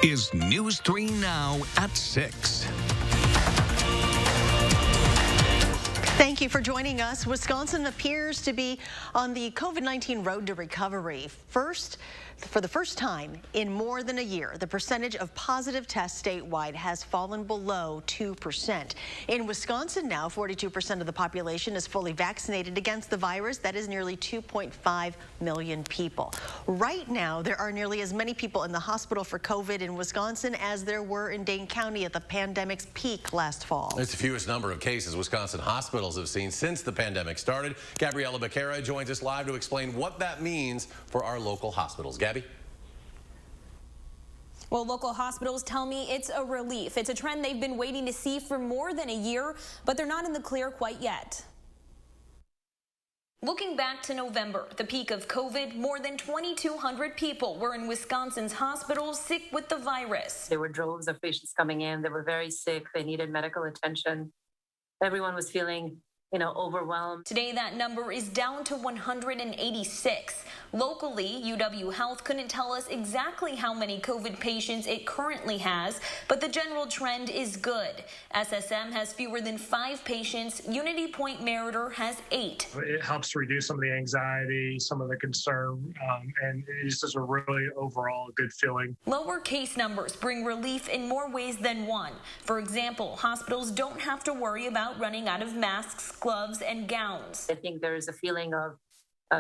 is News 3 Now at 6. Thank you for joining us. Wisconsin appears to be on the COVID-19 road to recovery. For the first time in more than a year, the percentage of positive tests statewide has fallen below 2%. In Wisconsin now, 42% of the population is fully vaccinated against the virus. That is nearly 2.5 million people. Right now, there are nearly as many people in the hospital for COVID in Wisconsin as there were in Dane County at the pandemic's peak last fall. It's the fewest number of cases Wisconsin hospitals have seen since the pandemic started. Gabriella Becerra joins us live to explain what that means for our local hospitals. Gabby? Well, local hospitals tell me it's a relief. It's a trend they've been waiting to see for more than a year, but they're not in the clear quite yet. Looking back to November, the peak of COVID, more than 2,200 people were in Wisconsin's hospitals sick with the virus. There were droves of patients coming in. They were very sick. They needed medical attention. Everyone was feeling, overwhelmed. Today, that number is down to 186. Locally, UW Health couldn't tell us exactly how many COVID patients it currently has, but the general trend is good. SSM has fewer than 5 patients. Unity Point Meritor has 8. It helps to reduce some of the anxiety, some of the concern, and it's just a really overall good feeling. Lower case numbers bring relief in more ways than one. For example, hospitals don't have to worry about running out of masks, gloves, and gowns. I think there is a feeling of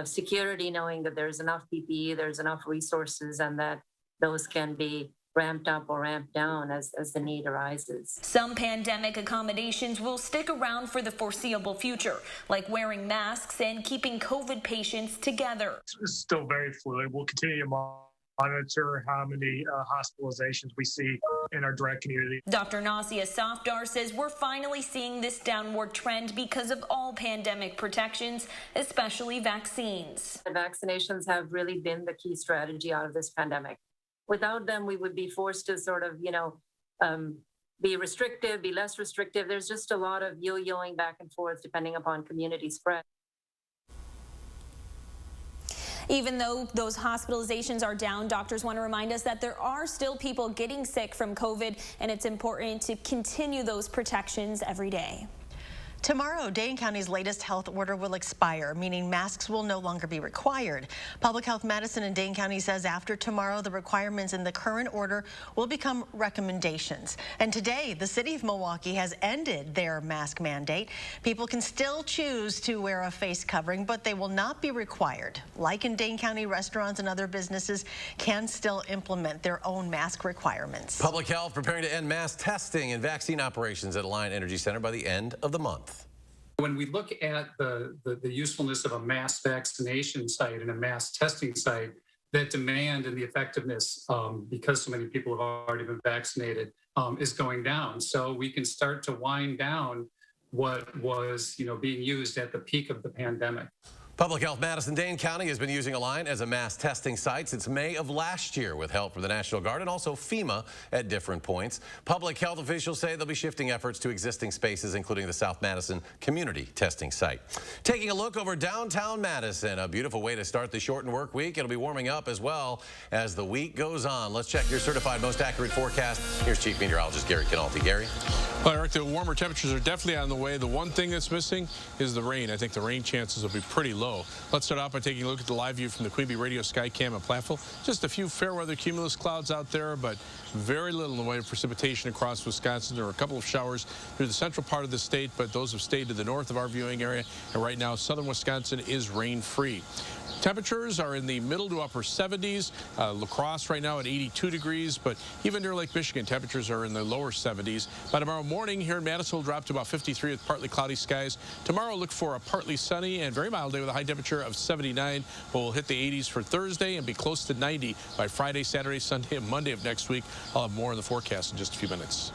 security, knowing that there's enough PPE, there's enough resources, and that those can be ramped up or ramped down as the need arises. Some pandemic accommodations will stick around for the foreseeable future, like wearing masks and keeping COVID patients together. It's still very fluid. We'll continue to monitor how many hospitalizations we see in our direct community. Dr. Nasia Safdar says we're finally seeing this downward trend because of all pandemic protections, especially vaccines. The vaccinations have really been the key strategy out of this pandemic. Without them, we would be forced to sort of, be restrictive, be less restrictive. There's just a lot of yo-yoing back and forth depending upon community spread. Even though those hospitalizations are down, doctors want to remind us that there are still people getting sick from COVID, and it's important to continue those protections every day. Tomorrow, Dane County's latest health order will expire, meaning masks will no longer be required. Public Health Madison in Dane County says after tomorrow, the requirements in the current order will become recommendations. And today, the city of Milwaukee has ended their mask mandate. People can still choose to wear a face covering, but they will not be required. Like in Dane County, restaurants and other businesses can still implement their own mask requirements. Public Health preparing to end mass testing and vaccine operations at Alliant Energy Center by the end of the month. When we look at the usefulness of a mass vaccination site and a mass testing site, that demand and the effectiveness, because so many people have already been vaccinated, is going down. So we can start to wind down what was, being used at the peak of the pandemic. Public Health Madison Dane County has been using Alliant as a mass testing site since May of last year with help from the National Guard and also FEMA at different points. Public health officials say they'll be shifting efforts to existing spaces, including the South Madison Community Testing Site. Taking a look over downtown Madison, a beautiful way to start the shortened work week. It'll be warming up as well as the week goes on. Let's check your certified most accurate forecast. Here's Chief Meteorologist Gary Canalti. Gary? Well, Eric, the warmer temperatures are definitely on the way. The one thing that's missing is the rain. I think the rain chances will be pretty low. Let's start out by taking a look at the live view from the Queen Bee Radio Skycam at Platteville. Just a few fair weather cumulus clouds out there, but very little in the way of precipitation across Wisconsin. There are a couple of showers through the central part of the state, but those have stayed to the north of our viewing area. And right now, southern Wisconsin is rain-free. Temperatures are in the middle to upper 70s. La Crosse right now at 82 degrees, but even near Lake Michigan, temperatures are in the lower 70s. By tomorrow morning here in Madison, will drop to about 53 with partly cloudy skies. Tomorrow, look for a partly sunny and very mild day with a high temperature of 79. We'll hit the 80s for Thursday and be close to 90 by Friday, Saturday, Sunday, and Monday of next week. I'll have more in the forecast in just a few minutes.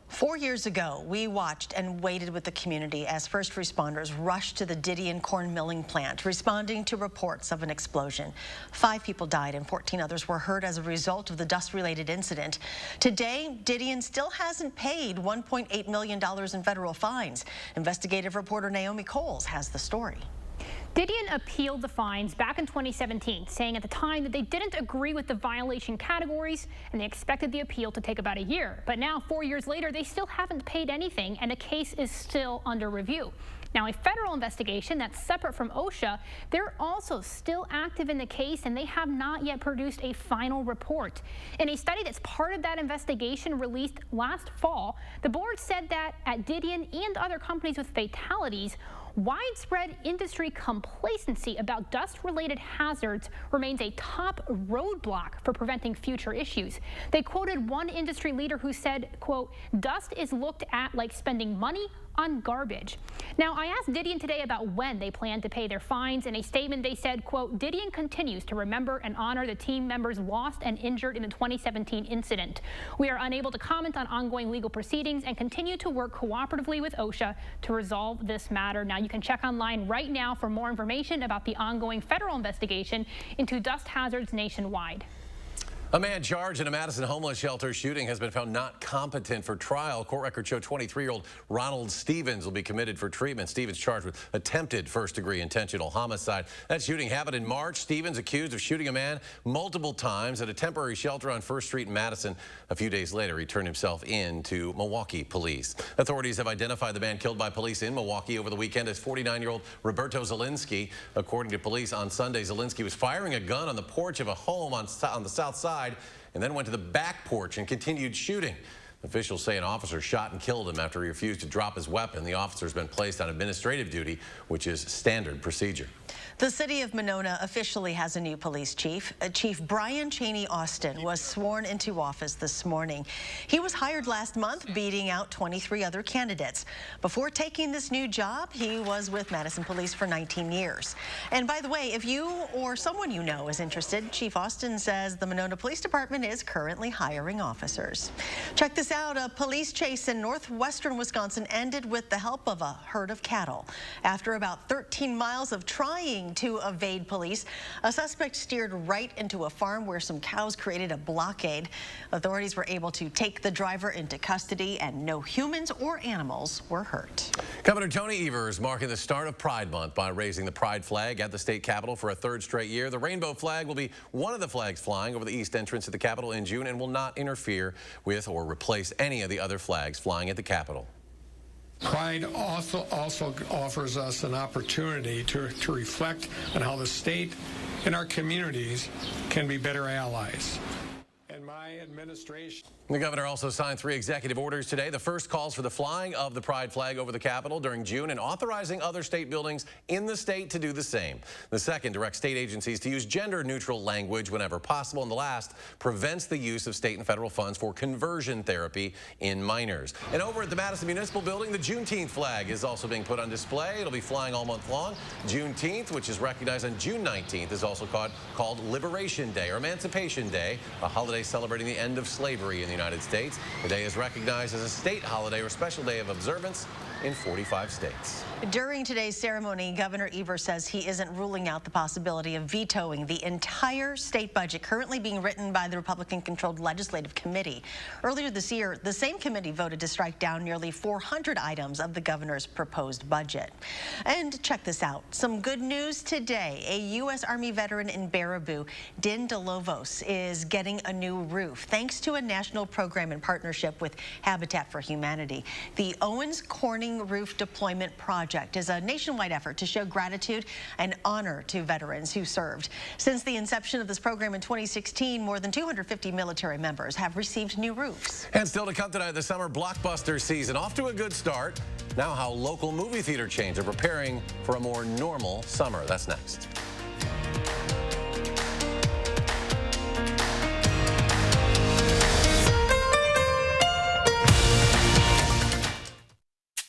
4 years ago, we watched and waited with the community as first responders rushed to the Didion corn milling plant, responding to reports of an explosion. 5 people died and 14 others were hurt as a result of the dust-related incident. Today, Didion still hasn't paid $1.8 million in federal fines. Investigative reporter Naomi Coles has the story. Didion appealed the fines back in 2017, saying at the time that they didn't agree with the violation categories and they expected the appeal to take about a year. But now, 4 years later, they still haven't paid anything and the case is still under review. Now, a federal investigation that's separate from OSHA, they're also still active in the case and they have not yet produced a final report. In a study that's part of that investigation released last fall, the board said that at Didion and other companies with fatalities, widespread industry complacency about dust-related hazards remains a top roadblock for preventing future issues. They quoted one industry leader who said, quote, "Dust is looked at like spending money on garbage." Now, I asked Didion today about when they plan to pay their fines. In a statement, they said, quote, "Didion continues to remember and honor the team members lost and injured in the 2017 incident. We are unable to comment on ongoing legal proceedings and continue to work cooperatively with OSHA to resolve this matter." Now, you can check online right now for more information about the ongoing federal investigation into dust hazards nationwide. A man charged in a Madison homeless shelter shooting has been found not competent for trial. Court records show 23-year-old Ronald Stevens will be committed for treatment. Stevens charged with attempted first-degree intentional homicide. That shooting happened in March. Stevens accused of shooting a man multiple times at a temporary shelter on 1st Street in Madison. A few days later, he turned himself in to Milwaukee police. Authorities have identified the man killed by police in Milwaukee over the weekend as 49-year-old Roberto Zielinski. According to police, on Sunday, Zielinski was firing a gun on the porch of a home on the south side and then went to the back porch and continued shooting. Officials say an officer shot and killed him after he refused to drop his weapon. The officer's been placed on administrative duty, which is standard procedure. The city of Monona officially has a new police chief. Chief Brian Cheney Austin was sworn into office this morning. He was hired last month, beating out 23 other candidates. Before taking this new job, he was with Madison Police for 19 years. And by the way, if you or someone you know is interested, Chief Austin says the Monona Police Department is currently hiring officers. Check this out. A police chase in northwestern Wisconsin ended with the help of a herd of cattle. After about 13 miles of trying to evade police, a suspect steered right into a farm where some cows created a blockade. Authorities were able to take the driver into custody and no humans or animals were hurt. Governor Tony Evers marking the start of Pride Month by raising the Pride flag at the state capitol for a third straight year. The rainbow flag will be one of the flags flying over the east entrance of the Capitol in June and will not interfere with or replace any of the other flags flying at the Capitol. Pride also offers us an opportunity to reflect on how the state and our communities can be better allies. And my administration. The governor also signed 3 executive orders today. The first calls for the flying of the Pride flag over the Capitol during June and authorizing other state buildings in the state to do the same. The second directs state agencies to use gender-neutral language whenever possible. And the last prevents the use of state and federal funds for conversion therapy in minors. And over at the Madison Municipal Building, the Juneteenth flag is also being put on display. It'll be flying all month long. Juneteenth, which is recognized on June 19th, is also called Liberation Day or Emancipation Day, a holiday celebrating the end of slavery in the United States. The day is recognized as a state holiday or special day of observance in 45 states. During today's ceremony, Governor Evers says he isn't ruling out the possibility of vetoing the entire state budget currently being written by the Republican-controlled Legislative Committee. Earlier this year, the same committee voted to strike down nearly 400 items of the governor's proposed budget. And check this out. Some good news today. A U.S. Army veteran in Baraboo, Din DeLovos, is getting a new roof thanks to a national program in partnership with Habitat for Humanity. The Owens Corning Roof Deployment Project is a nationwide effort to show gratitude and honor to veterans who served. Since the inception of this program in 2016, more than 250 military members have received new roofs. And still to come tonight, the summer blockbuster season off to a good start. Now how local movie theater chains are preparing for a more normal summer. That's next.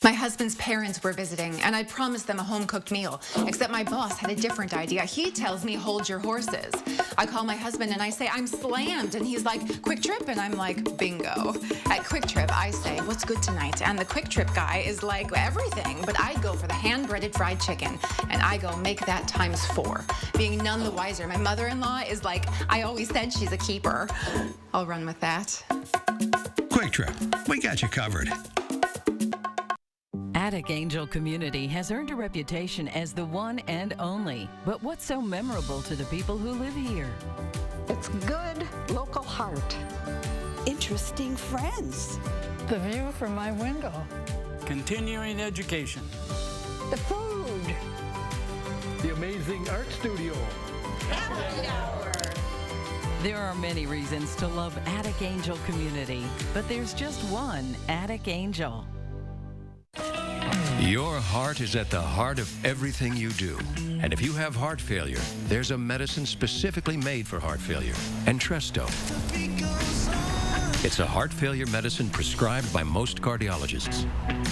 My husband's parents were visiting, and I promised them a home-cooked meal, except my boss had a different idea. He tells me, hold your horses. I call my husband, and I say, I'm slammed, and he's like, Quick Trip, and I'm like, bingo. At Quick Trip, I say, what's good tonight? And the Quick Trip guy is like, everything, but I go for the hand-breaded fried chicken, and I go, make that ×4. Being none the wiser, my mother-in-law is like, I always said she's a keeper. I'll run with that. Quick Trip, we got you covered. Attic Angel Community has earned a reputation as the one and only. But what's so memorable to the people who live here? It's good local heart. Interesting friends. The view from my window. Continuing education. The food. The amazing art studio. Happy hour. There are many reasons to love Attic Angel Community, but there's just one Attic Angel. Your heart is at the heart of everything you do. And if you have heart failure, there's a medicine specifically made for heart failure, Entresto. It's a heart failure medicine prescribed by most cardiologists.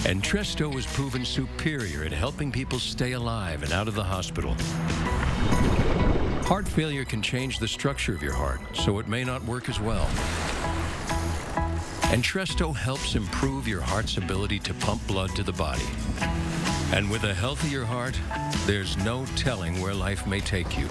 Entresto is proven superior at helping people stay alive and out of the hospital. Heart failure can change the structure of your heart, so it may not work as well. Entresto helps improve your heart's ability to pump blood to the body. And with a healthier heart, there's no telling where life may take you.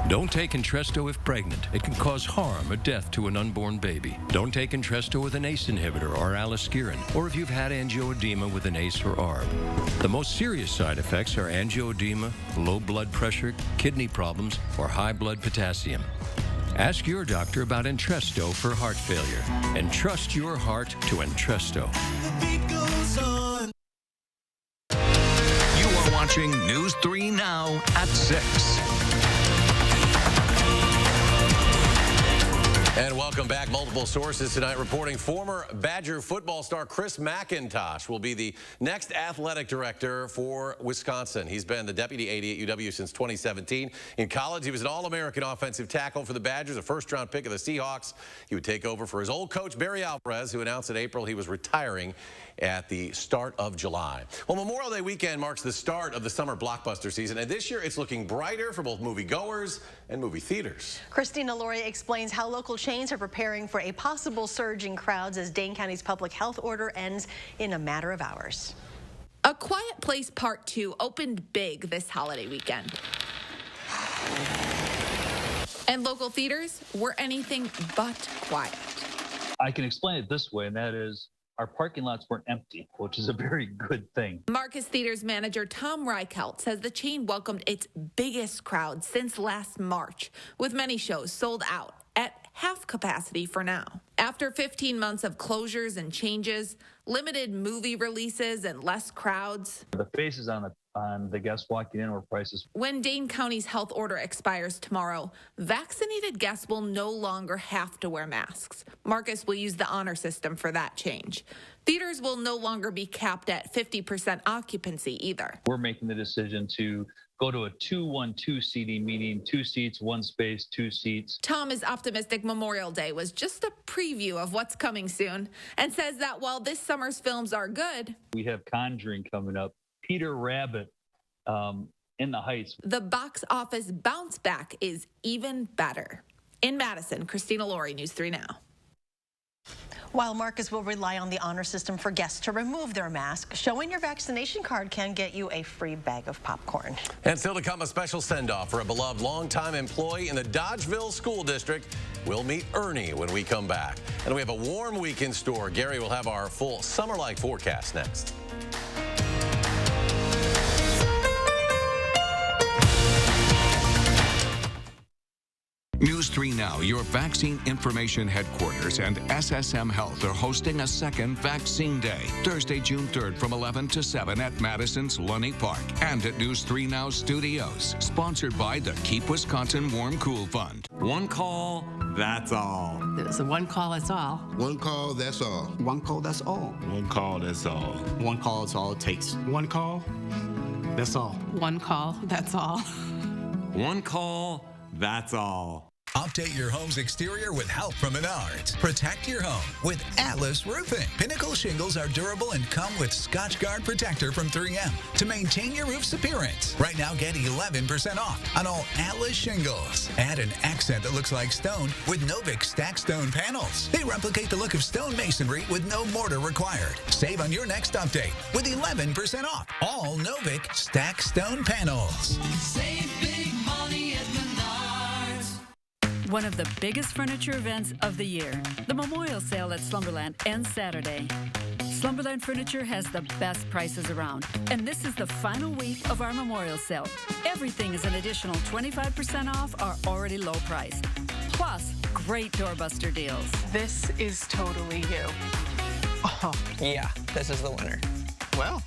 Don't take Entresto if pregnant. It can cause harm or death to an unborn baby. Don't take Entresto with an ACE inhibitor or aliskiren, or if you've had angioedema with an ACE or ARB. The most serious side effects are angioedema, low blood pressure, kidney problems, or high blood potassium. Ask your doctor about Entresto for heart failure, and trust your heart to Entresto. You are watching News 3 Now at 6. And welcome back. Multiple sources tonight reporting former Badger football star Chris Mcintosh will be the next athletic director for Wisconsin. He's been the deputy AD at UW since 2017. In college, he was an All-American offensive tackle for the Badgers, a first-round pick of the Seahawks. He would take over for his old coach, Barry Alvarez, who announced in April he was retiring at the start of July. Well, Memorial Day weekend marks the start of the summer blockbuster season, and this year it's looking brighter for both moviegoers and movie theaters. Christina Lauria explains how local chains are preparing for a possible surge in crowds as Dane County's public health order ends in a matter of hours. A Quiet Place Part 2 opened big this holiday weekend. And local theaters were anything but quiet. I can explain it this way, and that is, our parking lots weren't empty, which is a very good thing. Marcus Theaters manager Tom Reichelt says the chain welcomed its biggest crowd since last March, with many shows sold out at half capacity for now. After 15 months of closures and changes, limited movie releases and less crowds. The faces on the guests walking in were prices. When Dane County's health order expires tomorrow, vaccinated guests will no longer have to wear masks. Marcus will use the honor system for that change. Theaters will no longer be capped at 50% occupancy either. We're making the decision to go to a 2-1-2 seating, meaning 2 seats, 1 space, 2 seats. Tom is optimistic Memorial Day was just a preview of what's coming soon and says that while this summer's films are good, we have Conjuring coming up, Peter Rabbit, In the Heights. The box office bounce back is even better. In Madison, Christina Lauria, News 3 Now. While Marcus will rely on the honor system for guests to remove their mask, showing your vaccination card can get you a free bag of popcorn. And still to come, a special send-off for a beloved longtime employee in the Dodgeville School District. We'll meet Ernie when we come back. And we have a warm week in store. Gary will have our full summer-like forecast next. News 3 Now, your vaccine information headquarters, and SSM Health are hosting a second Vaccine Day, Thursday, June 3rd from 11 to 7 at Madison's Lunny Park and at News 3 Now Studios, sponsored by the Keep Wisconsin Warm Cool Fund. One call, that's all. There's a one call, that's all. One call, that's all. One call, that's all. One call, that's all. One call, that's all it takes. One call, that's all. One call, that's all. One call, that's all. Update your home's exterior with help from Menards. Protect your home with Atlas Roofing. Pinnacle shingles are durable and come with Scotch Guard Protector from 3M to maintain your roof's appearance. Right now, get 11% off on all Atlas shingles. Add an accent that looks like stone with Novik Stack Stone panels. They replicate the look of stone masonry with no mortar required. Save on your next update with 11% off all Novik Stack Stone panels. Save big money at Menards. One of the biggest furniture events of the year, the Memorial Sale at Slumberland ends Saturday. Slumberland Furniture has the best prices around, and this is the final week of our Memorial Sale. Everything is an additional 25% off or already low price. Plus, great doorbuster deals. This is totally you. Oh, yeah, this is the winner. Well,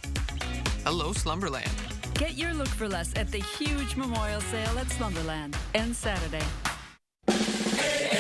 hello, Slumberland. Get your look for less at the huge Memorial Sale at Slumberland. Ends Saturday.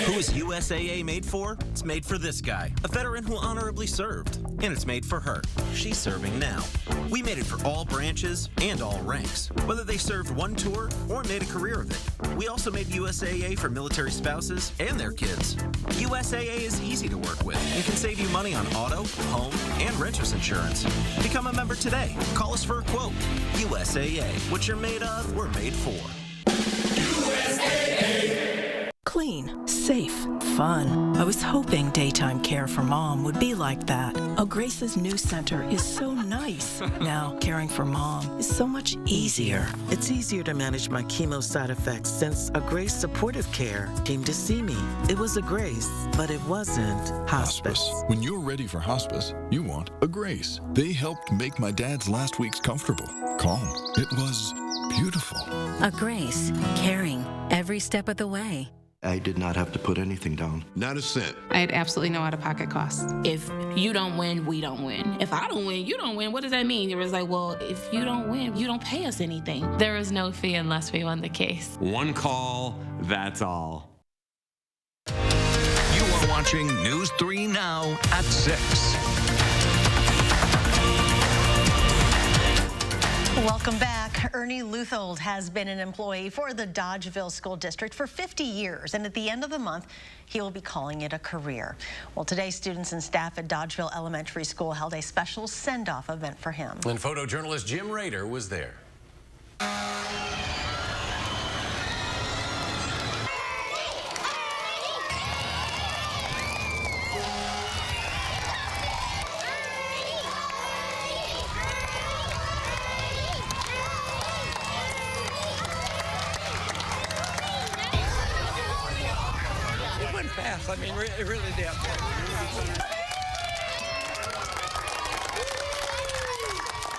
Who is USAA made for? It's made for this guy, a veteran who honorably served. And it's made for her. She's serving now. We made it for all branches and all ranks, whether they served one tour or made a career of it. We also made USAA for military spouses and their kids. USAA is easy to work with and can save you money on auto, home, and renter's insurance. Become a member today. Call us for a quote. USAA. What you're made of, we're made for. USAA. Clean, safe, fun. I was hoping daytime care for Mom would be like that. Oh, Grace's new center is so nice. Now, caring for Mom is so much easier. It's easier to manage my chemo side effects since a Grace Supportive Care came to see me. It was a Grace, but it wasn't hospice. When you're ready for hospice, you want a Grace. They helped make my dad's last weeks comfortable, calm. It was beautiful. A Grace, caring every step of the way. I did not have to put anything down. Not a cent. I had absolutely no out-of-pocket costs. If you don't win, we don't win. If I don't win, you don't win. What does that mean? It was like, well, if you don't win, you don't pay us anything. There was no fee unless we won the case. One call, that's all. You are watching News 3 Now at 6. Welcome back. Ernie Luthold has been an employee for the Dodgeville School District for 50 years, and at the end of the month, he will be calling it a career. Well, today, students and staff at Dodgeville Elementary School held a special send-off event for him. And photojournalist Jim Rader was there. Fast. I mean, it really did.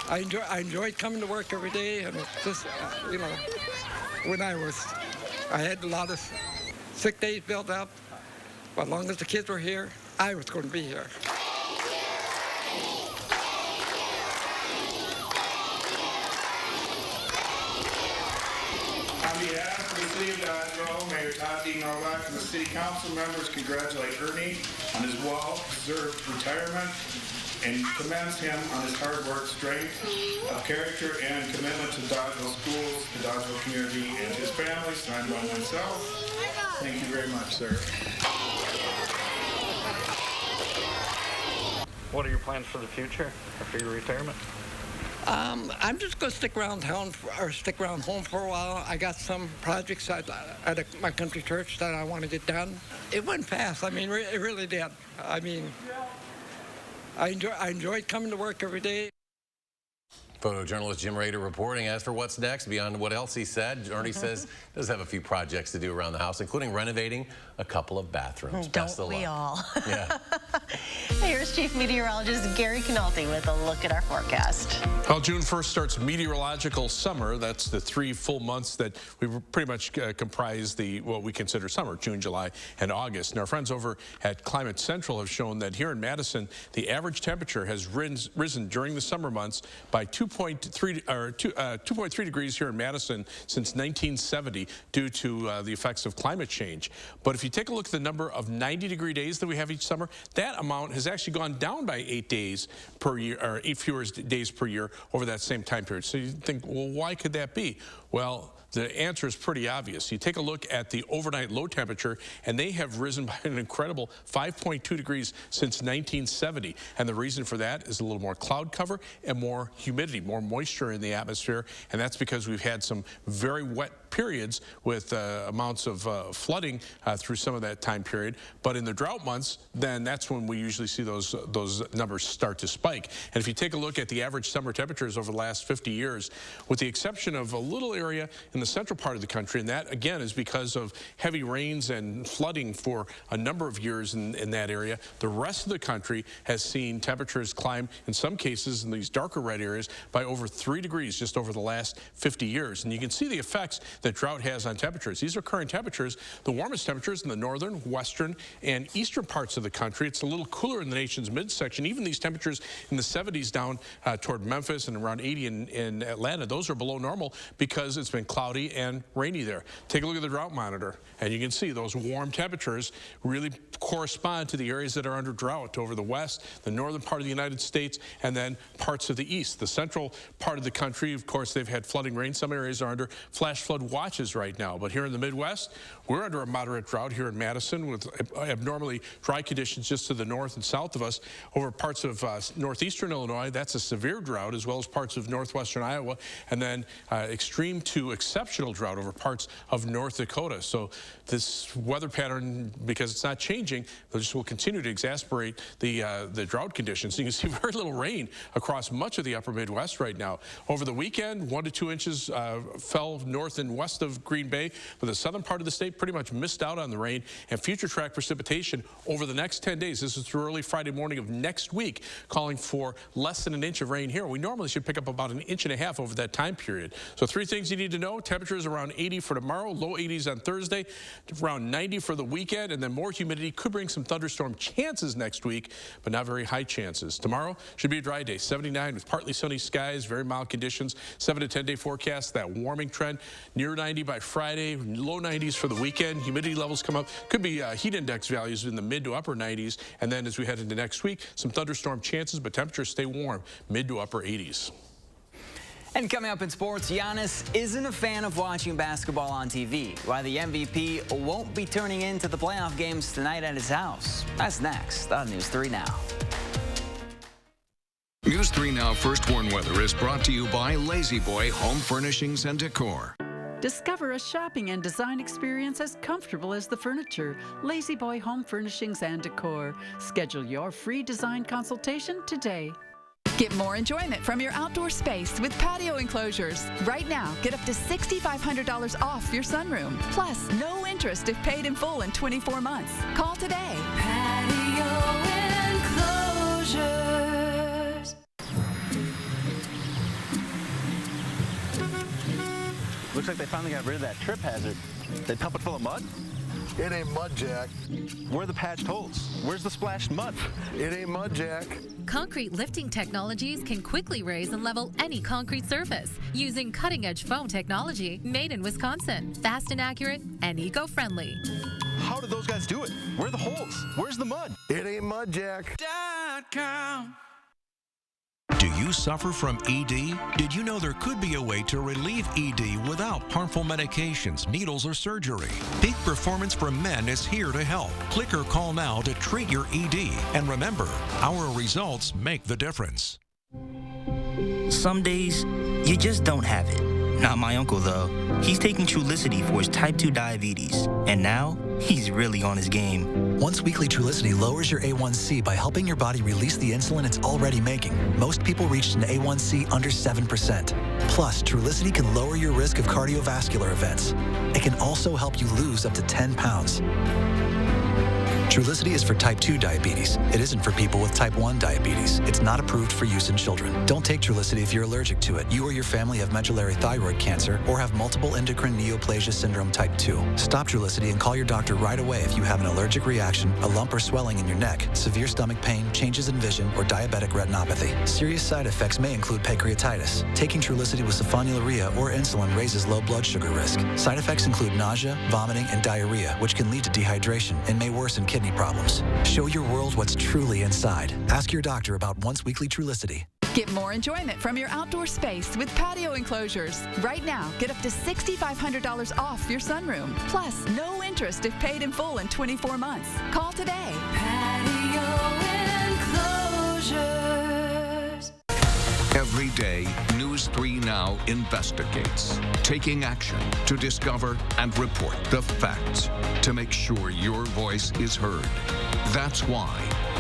I enjoyed coming to work every day, and just you know, when I had a lot of sick days built up, but as long as the kids were here, I was going to be here. On behalf of the City of Dodgeville, Mayor Todd Novak, and the City Council members congratulate Ernie on his well-deserved retirement and commends him on his hard work, strength of character, and commitment to Dodgeville schools, the Dodgeville community, and his family, signed by myself. Thank you very much, sir. What are your plans for the future after your retirement? I'm just going to stick around home for a while. I got some projects at my country church that I want to get done. It went fast. I mean, it really did. I mean, I enjoyed coming to work every day. Photojournalist Jim Rader reporting. As for what's next, beyond what else he said, Ernie says does have a few projects to do around the house, including renovating a couple of bathrooms. Don't we all? Yeah. Here's Chief Meteorologist Gary Canalti with a look at our forecast. Well, June 1st starts meteorological summer. That's the 3 full months that we pretty much comprise what we consider summer, June, July, and August. And our friends over at Climate Central have shown that here in Madison, the average temperature has risen during the summer months by 2.3 degrees here in Madison since 1970 due to the effects of climate change. But if you take a look at the number of 90-degree days that we have each summer, that amount has actually gone down by 8 days per year, or 8 fewer days per year over that same time period. So you think, well, why could that be? Well, the answer is pretty obvious. You take a look at the overnight low temperature, and they have risen by an incredible 5.2 degrees since 1970. And the reason for that is a little more cloud cover and more humidity, more moisture in the atmosphere. And that's because we've had some very wet periods with amounts of flooding through some of that time period. But in the drought months, then that's when we usually see those numbers start to spike. And if you take a look at the average summer temperatures over the last 50 years, with the exception of a little area in in the central part of the country, and that, again, is because of heavy rains and flooding for a number of years in that area. The rest of the country has seen temperatures climb, in some cases, in these darker red areas, by over 3 degrees just over the last 50 years. And you can see the effects that drought has on temperatures. These are current temperatures. The warmest temperatures in the northern, western, and eastern parts of the country. It's a little cooler in the nation's midsection. Even these temperatures in the 70s down toward Memphis and around 80 in Atlanta, those are below normal because it's been cloudy and rainy there. Take a look at the drought monitor, and you can see those warm temperatures really correspond to the areas that are under drought over the west, the northern part of the United States, and then parts of the east. The central part of the country, of course, they've had flooding rain. Some areas are under flash flood watches right now, but here in the Midwest, we're under a moderate drought here in Madison with abnormally dry conditions just to the north and south of us. Over parts of northeastern Illinois, that's a severe drought, as well as parts of northwestern Iowa, and then extreme to exceptional drought over parts of North Dakota. So this weather pattern, because it's not changing, this will continue to exacerbate the drought conditions. You can see very little rain across much of the upper Midwest right now. Over the weekend, 1 to 2 inches fell north and west of Green Bay, but the southern part of the state pretty much missed out on the rain, and future track precipitation over the next 10 days, this is through early Friday morning of next week, calling for less than an inch of rain here. We normally should pick up about 1.5 inches over that time period. So 3 things you need to know: temperatures around 80 for tomorrow, low 80s on Thursday, around 90 for the weekend, and then more humidity could bring some thunderstorm chances next week, but not very high chances. Tomorrow should be a dry day, 79 with partly sunny skies, very mild conditions, 7 to 10 day forecast, that warming trend, near 90 by Friday, low 90s for the weekend. Humidity levels come up, could be heat index values in the mid to upper 90s, and then as we head into next week, some thunderstorm chances, but temperatures stay warm, mid to upper 80s. And coming up in sports, Giannis isn't a fan of watching basketball on TV. Why the MVP won't be turning into the playoff games tonight at his house. That's next on News 3 Now. News 3 Now First Warn Weather is brought to you by Lazy Boy Home Furnishings and Decor. Discover a shopping and design experience as comfortable as the furniture. Lazy Boy Home Furnishings and Decor. Schedule your free design consultation today. Get more enjoyment from your outdoor space with patio enclosures. Right now, get up to $6,500 off your sunroom. Plus, no interest if paid in full in 24 months. Call today. Patio enclosures. Looks like they finally got rid of that trip hazard. They pump it full of mud? It ain't mud, Jack. Where are the patched holes? Where's the splashed mud? It ain't mud, Jack. Concrete lifting technologies can quickly raise and level any concrete surface using cutting-edge foam technology made in Wisconsin. Fast and accurate and eco-friendly. How did those guys do it? Where are the holes? Where's the mud? It ain't mud, Jack. Do you suffer from ED? Did you know there could be a way to relieve ED without harmful medications, needles, or surgery? Peak Performance for Men is here to help. Click or call now to treat your ED. And remember, our results make the difference. Some days, you just don't have it. Not my uncle, though. He's taking Trulicity for his type 2 diabetes. And now, he's really on his game. Once weekly Trulicity lowers your A1C by helping your body release the insulin it's already making. Most people reached an A1C under 7%. Plus, Trulicity can lower your risk of cardiovascular events. It can also help you lose up to 10 pounds. Trulicity is for type 2 diabetes. It isn't for people with type 1 diabetes. It's not approved for use in children. Don't take Trulicity if you're allergic to it. You or your family have medullary thyroid cancer or have multiple endocrine neoplasia syndrome type 2. Stop Trulicity and call your doctor right away if you have an allergic reaction, a lump or swelling in your neck, severe stomach pain, changes in vision, or diabetic retinopathy. Serious side effects may include pancreatitis. Taking Trulicity with sulfonylurea or insulin raises low blood sugar risk. Side effects include nausea, vomiting, and diarrhea, which can lead to dehydration and may worsen kidney problems. Show your world what's truly inside. Ask your doctor about once weekly Trulicity. Get more enjoyment from your outdoor space with patio enclosures. Right now, get up to $6,500 off your sunroom. Plus, no interest if paid in full in 24 months. Call today. Patio enclosures. Every day, News 3 Now investigates, taking action to discover and report the facts to make sure your voice is heard. That's why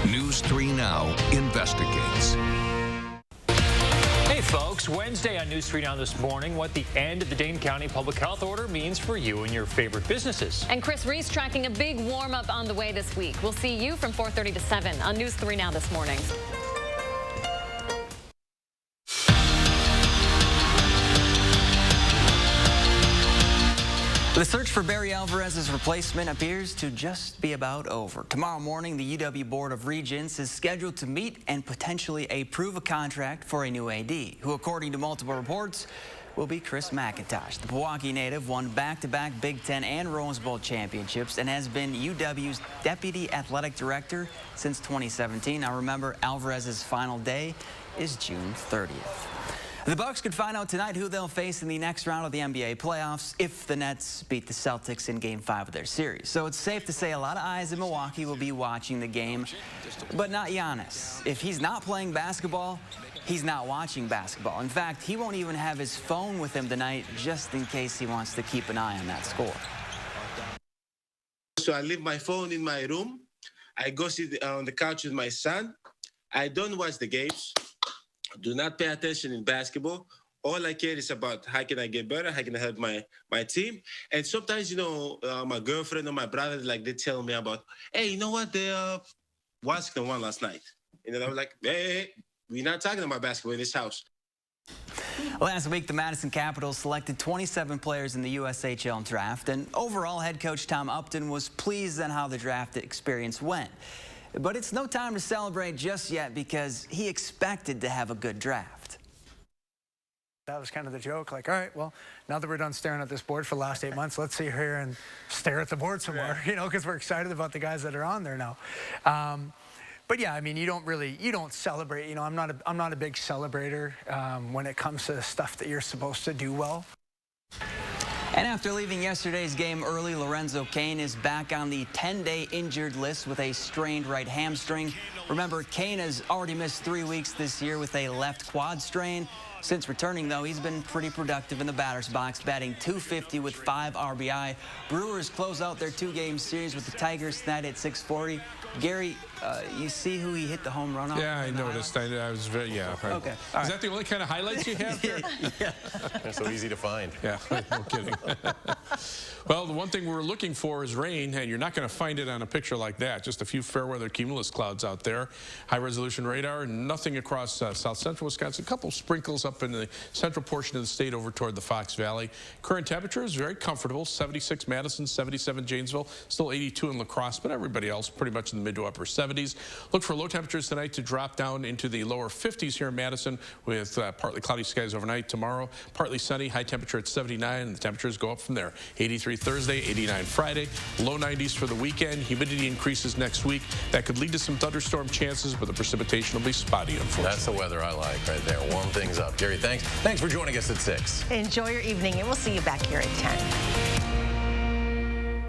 News 3 Now investigates. folks. Wednesday on News 3 Now this morning, what the end of the Dane County public health order means for you and your favorite businesses. And Chris Reese tracking a big warm-up on the way this week. We'll see you from 4:30 to 7 on News 3 Now this morning. The search for Barry Alvarez's replacement appears to just be about over. Tomorrow morning, the UW Board of Regents is scheduled to meet and potentially approve a contract for a new AD, who, according to multiple reports, will be Chris Mcintosh. The Milwaukee native won back-to-back Big Ten and Rose Bowl championships and has been UW's deputy athletic director since 2017. Now remember, Alvarez's final day is June 30th. The Bucks could find out tonight who they'll face in the next round of the NBA playoffs if the Nets beat the Celtics in Game 5 of their series. So it's safe to say a lot of eyes in Milwaukee will be watching the game, but not Giannis. If he's not playing basketball, he's not watching basketball. In fact, he won't even have his phone with him tonight just in case he wants to keep an eye on that score. So I leave my phone in my room. I go sit on the couch with my son. I don't watch the games. Do not pay attention in basketball. All I care is about how can I get better, how can I help my team. And sometimes, you know, my girlfriend or my brother, like, they tell me about, hey, you know what, the Washington won last night. And then I'm like, hey, we're not talking about basketball in this house. Last week, the Madison Capitals selected 27 players in the USHL draft, and overall head coach Tom Upton was pleased on how the draft experience went. But it's no time to celebrate just yet because he expected to have a good draft. That was kind of the joke, like, all right, well, now that we're done staring at this board for the last 8 months, let's sit here and stare at the board some more, you know, because we're excited about the guys that are on there now. But yeah, I mean, you don't celebrate, you know, I'm not a big celebrator when it comes to stuff that you're supposed to do well. And after leaving yesterday's game early, Lorenzo Kane is back on the 10-day injured list with a strained right hamstring. Remember, Kane has already missed 3 weeks this year with a left quad strain. Since returning, though, he's been pretty productive in the batter's box, batting .250 with 5 RBI. Brewers close out their 2-game series with the Tigers tonight at 6:40. Gary, you see who he hit the home run on? Yeah, I noticed. I was very, yeah. Okay. Is that the only kind of highlights you have here? Yeah. They're so easy to find. Yeah, no kidding. Well, the one thing we're looking for is rain, and you're not going to find it on a picture like that. Just a few fair weather cumulus clouds out there. High-resolution radar, nothing across south central Wisconsin. A couple sprinkles up in the central portion of the state over toward the Fox Valley. Current temperature is very comfortable. 76 Madison, 77 Janesville, still 82 in La Crosse, but everybody else pretty much in the mid to upper 70s. Look for low temperatures tonight to drop down into the lower 50s here in Madison with partly cloudy skies overnight. Tomorrow, partly sunny, high temperature at 79, and the temperatures go up from there. 83 Thursday, 89 Friday, low 90s for the weekend. Humidity increases next week. That could lead to some thunderstorm chances, but the precipitation will be spotty, unfortunately. That's the weather I like right there. Warm things up. Gary, thanks for joining us at 6. Enjoy your evening, and we'll see you back here at 10.